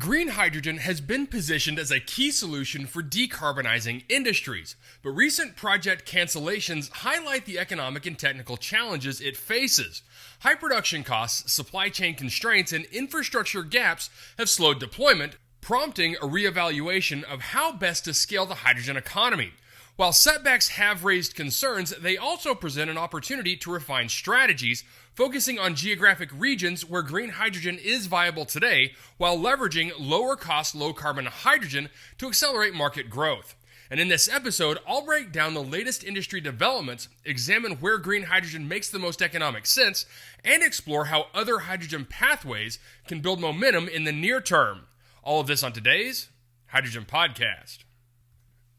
Green hydrogen has been positioned as a key solution for decarbonizing industries, but recent project cancellations highlight the economic and technical challenges it faces. High production costs, supply chain constraints, and infrastructure gaps have slowed deployment, prompting a reevaluation of how best to scale the hydrogen economy. While setbacks have raised concerns, they also present an opportunity to refine strategies, focusing on geographic regions where green hydrogen is viable today, while leveraging lower-cost, low-carbon hydrogen to accelerate market growth. And in this episode, I'll break down the latest industry developments, examine where green hydrogen makes the most economic sense, and explore how other hydrogen pathways can build momentum in the near term. All of this on today's Hydrogen Podcast.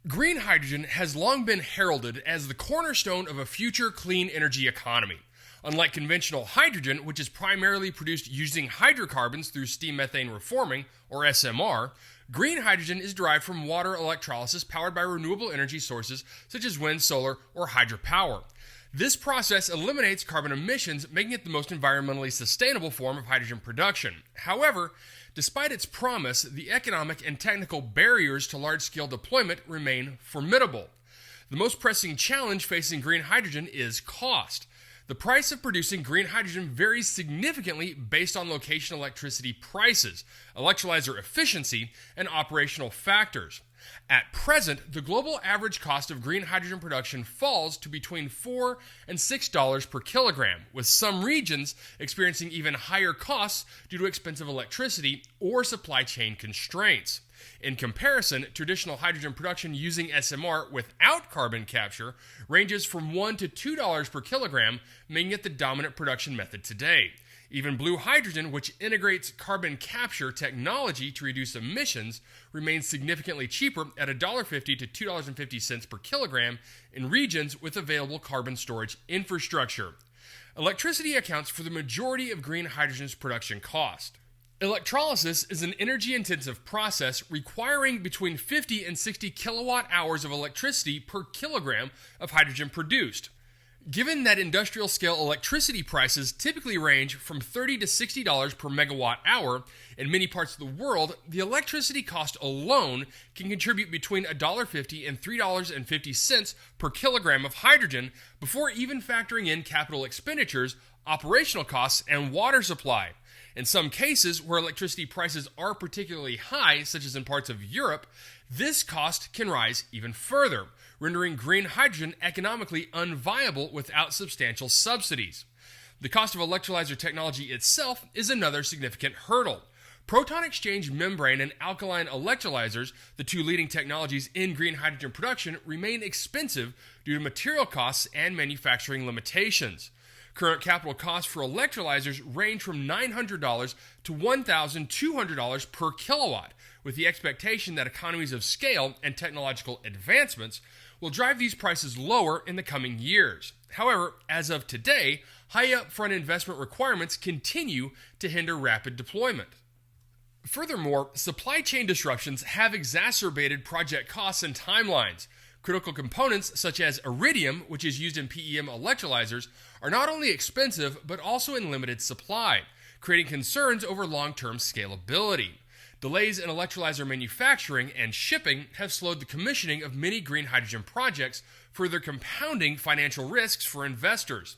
Green hydrogen has long been heralded as the cornerstone of a future clean energy economy. Unlike conventional hydrogen, which is primarily produced using hydrocarbons through steam methane reforming, or SMR, green hydrogen is derived from water electrolysis powered by renewable energy sources such as wind, solar, or hydropower. This process eliminates carbon emissions, making it the most environmentally sustainable form of hydrogen production. However, despite its promise, the economic and technical barriers to large-scale deployment remain formidable. The most pressing challenge facing green hydrogen is cost. The price of producing green hydrogen varies significantly based on location electricity prices, electrolyzer efficiency, and operational factors. At present, the global average cost of green hydrogen production falls to between $4 and $6 per kilogram, with some regions experiencing even higher costs due to expensive electricity or supply chain constraints. In comparison, traditional hydrogen production using SMR without carbon capture ranges from $1 to $2 per kilogram, making it the dominant production method today. Even blue hydrogen, which integrates carbon capture technology to reduce emissions, remains significantly cheaper at $1.50 to $2.50 per kilogram in regions with available carbon storage infrastructure. Electricity accounts for the majority of green hydrogen's production cost. Electrolysis is an energy-intensive process requiring between 50 and 60 kilowatt hours of electricity per kilogram of hydrogen produced. Given that industrial-scale electricity prices typically range from $30 to $60 per megawatt hour in many parts of the world, the electricity cost alone can contribute between $1.50 and $3.50 per kilogram of hydrogen before even factoring in capital expenditures, operational costs, and water supply. In some cases where electricity prices are particularly high, such as in parts of Europe, this cost can rise even further, rendering green hydrogen economically unviable without substantial subsidies. The cost of electrolyzer technology itself is another significant hurdle. Proton exchange membrane and alkaline electrolyzers, the two leading technologies in green hydrogen production, remain expensive due to material costs and manufacturing limitations. Current capital costs for electrolyzers range from $900 to $1,200 per kilowatt, with the expectation that economies of scale and technological advancements will drive these prices lower in the coming years. However, as of today, high upfront investment requirements continue to hinder rapid deployment. Furthermore, supply chain disruptions have exacerbated project costs and timelines. Critical components such as iridium, which is used in PEM electrolyzers, are not only expensive but also in limited supply, creating concerns over long-term scalability. Delays in electrolyzer manufacturing and shipping have slowed the commissioning of many green hydrogen projects, further compounding financial risks for investors.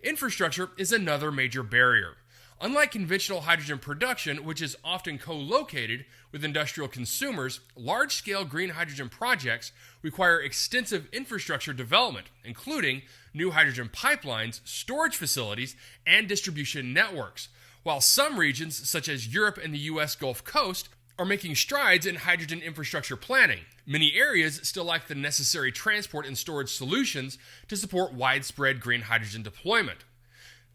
Infrastructure is another major barrier. Unlike conventional hydrogen production, which is often co-located with industrial consumers, large-scale green hydrogen projects require extensive infrastructure development, including new hydrogen pipelines, storage facilities, and distribution networks. While some regions, such as Europe and the U.S. Gulf Coast, are making strides in hydrogen infrastructure planning, many areas still lack the necessary transport and storage solutions to support widespread green hydrogen deployment.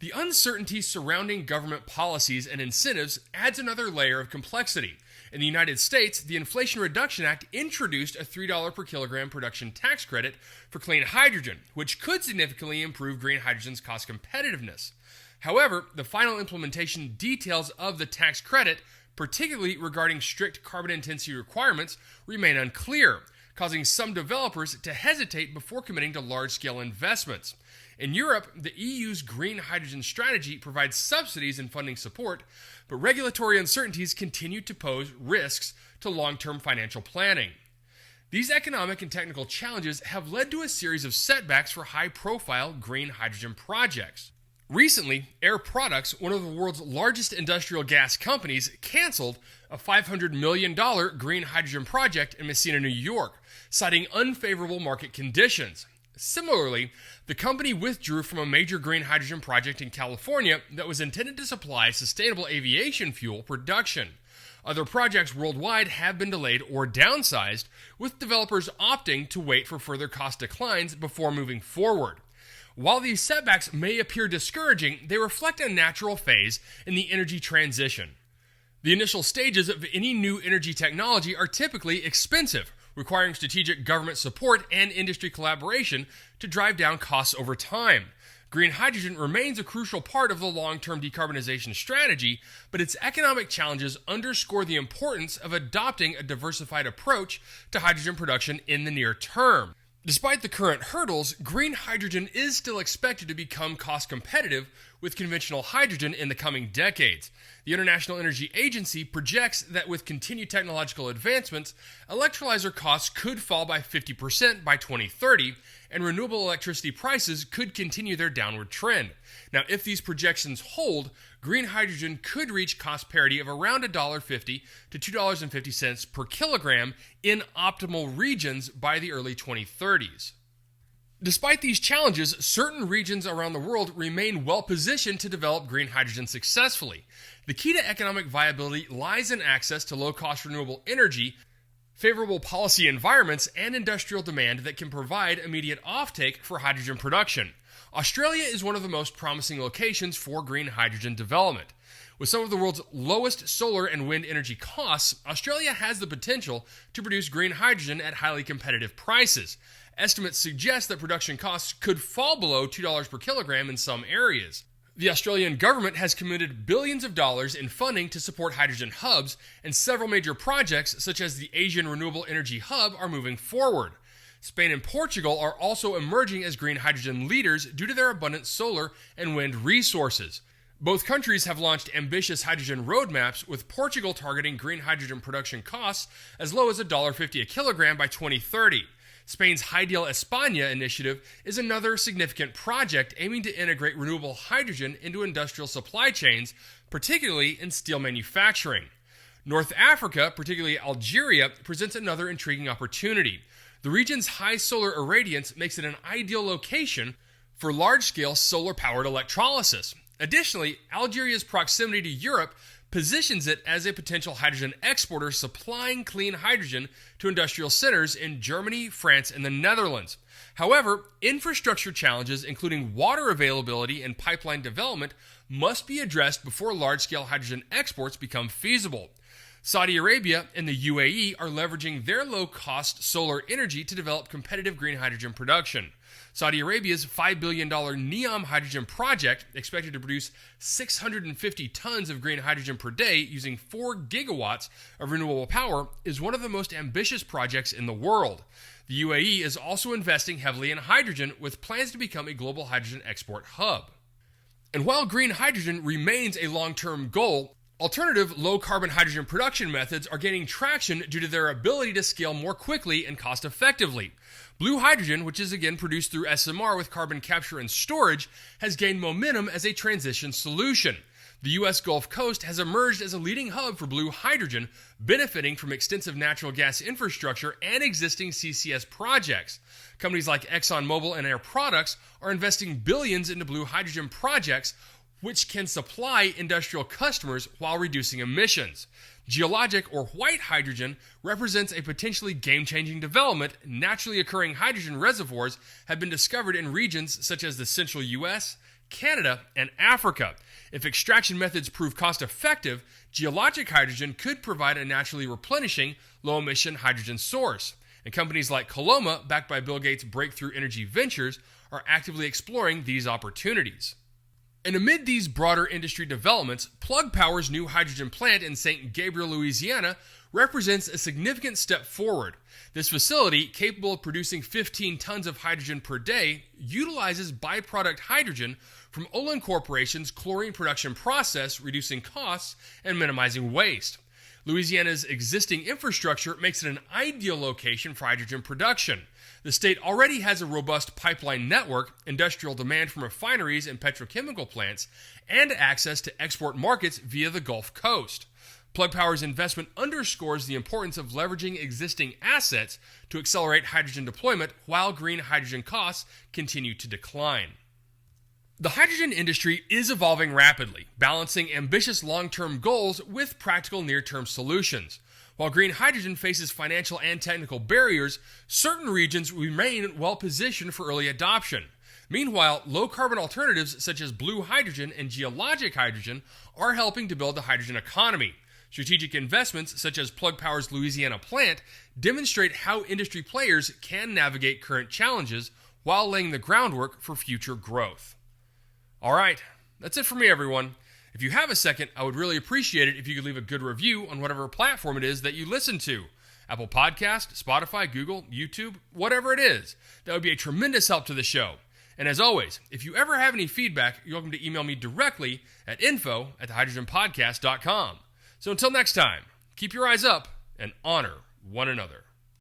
The uncertainty surrounding government policies and incentives adds another layer of complexity. In the United States, the Inflation Reduction Act introduced a $3 per kilogram production tax credit for clean hydrogen, which could significantly improve green hydrogen's cost competitiveness. However, the final implementation details of the tax credit, particularly regarding strict carbon intensity requirements, remain unclear, causing some developers to hesitate before committing to large-scale investments. In Europe, the EU's green hydrogen strategy provides subsidies and funding support, but regulatory uncertainties continue to pose risks to long-term financial planning. These economic and technical challenges have led to a series of setbacks for high-profile green hydrogen projects. Recently, Air Products, one of the world's largest industrial gas companies, canceled a $500 million green hydrogen project in Messina, New York, citing unfavorable market conditions. Similarly, the company withdrew from a major green hydrogen project in California that was intended to supply sustainable aviation fuel production. Other projects worldwide have been delayed or downsized, with developers opting to wait for further cost declines before moving forward. While these setbacks may appear discouraging, they reflect a natural phase in the energy transition. The initial stages of any new energy technology are typically expensive, requiring strategic government support and industry collaboration to drive down costs over time. Green hydrogen remains a crucial part of the long-term decarbonization strategy, but its economic challenges underscore the importance of adopting a diversified approach to hydrogen production in the near term. Despite the current hurdles, green hydrogen is still expected to become cost competitive with conventional hydrogen in the coming decades. The International Energy Agency projects that with continued technological advancements, electrolyzer costs could fall by 50% by 2030, and renewable electricity prices could continue their downward trend. Now, if these projections hold, green hydrogen could reach cost parity of around $1.50 to $2.50 per kilogram in optimal regions by the early 2030s. Despite these challenges, certain regions around the world remain well positioned to develop green hydrogen successfully. The key to economic viability lies in access to low-cost renewable energy, favorable policy environments, and industrial demand that can provide immediate offtake for hydrogen production. Australia is one of the most promising locations for green hydrogen development. With some of the world's lowest solar and wind energy costs, Australia has the potential to produce green hydrogen at highly competitive prices. Estimates suggest that production costs could fall below $2 per kilogram in some areas. The Australian government has committed billions of dollars in funding to support hydrogen hubs, and several major projects, such as the Asian Renewable Energy Hub, are moving forward. Spain and Portugal are also emerging as green hydrogen leaders due to their abundant solar and wind resources. Both countries have launched ambitious hydrogen roadmaps, with Portugal targeting green hydrogen production costs as low as $1.50 a kilogram by 2030. Spain's Ideal España initiative is another significant project aiming to integrate renewable hydrogen into industrial supply chains, particularly in steel manufacturing. North Africa, particularly Algeria, presents another intriguing opportunity. The region's high solar irradiance makes it an ideal location for large-scale solar-powered electrolysis. Additionally, Algeria's proximity to Europe positions it as a potential hydrogen exporter, supplying clean hydrogen to industrial centers in Germany, France, and the Netherlands. However, infrastructure challenges, including water availability and pipeline development, must be addressed before large-scale hydrogen exports become feasible. Saudi Arabia and the UAE are leveraging their low-cost solar energy to develop competitive green hydrogen production. Saudi Arabia's $5 billion NEOM hydrogen project, expected to produce 650 tons of green hydrogen per day using 4 gigawatts of renewable power, is one of the most ambitious projects in the world. The UAE is also investing heavily in hydrogen, with plans to become a global hydrogen export hub. And while green hydrogen remains a long-term goal, alternative low-carbon hydrogen production methods are gaining traction due to their ability to scale more quickly and cost-effectively. Blue hydrogen, which is again produced through SMR with carbon capture and storage, has gained momentum as a transition solution. The U.S. Gulf Coast has emerged as a leading hub for blue hydrogen, benefiting from extensive natural gas infrastructure and existing CCS projects. Companies like ExxonMobil and Air Products are investing billions into blue hydrogen projects, which can supply industrial customers while reducing emissions. Geologic, or white hydrogen, represents a potentially game-changing development. Naturally occurring hydrogen reservoirs have been discovered in regions such as the central U.S., Canada, and Africa. If extraction methods prove cost-effective, geologic hydrogen could provide a naturally replenishing, low-emission hydrogen source. And companies like Coloma, backed by Bill Gates' Breakthrough Energy Ventures, are actively exploring these opportunities. And amid these broader industry developments, Plug Power's new hydrogen plant in St. Gabriel, Louisiana, represents a significant step forward. This facility, capable of producing 15 tons of hydrogen per day, utilizes byproduct hydrogen from Olin Corporation's chlorine production process, reducing costs and minimizing waste. Louisiana's existing infrastructure makes it an ideal location for hydrogen production. The state already has a robust pipeline network, industrial demand from refineries and petrochemical plants, and access to export markets via the Gulf Coast. Plug Power's investment underscores the importance of leveraging existing assets to accelerate hydrogen deployment while green hydrogen costs continue to decline. The hydrogen industry is evolving rapidly, balancing ambitious long-term goals with practical near-term solutions. While green hydrogen faces financial and technical barriers, certain regions remain well-positioned for early adoption. Meanwhile, low-carbon alternatives such as blue hydrogen and geologic hydrogen are helping to build the hydrogen economy. Strategic investments such as Plug Power's Louisiana plant demonstrate how industry players can navigate current challenges while laying the groundwork for future growth. All right, that's it for me, everyone. If you have a second, I would really appreciate it if you could leave a good review on whatever platform it is that you listen to. Apple Podcast, Spotify, Google, YouTube, whatever it is. That would be a tremendous help to the show. And as always, if you ever have any feedback, you're welcome to email me directly at info@thehydrogenpodcast.com. So until next time, keep your eyes up and honor one another.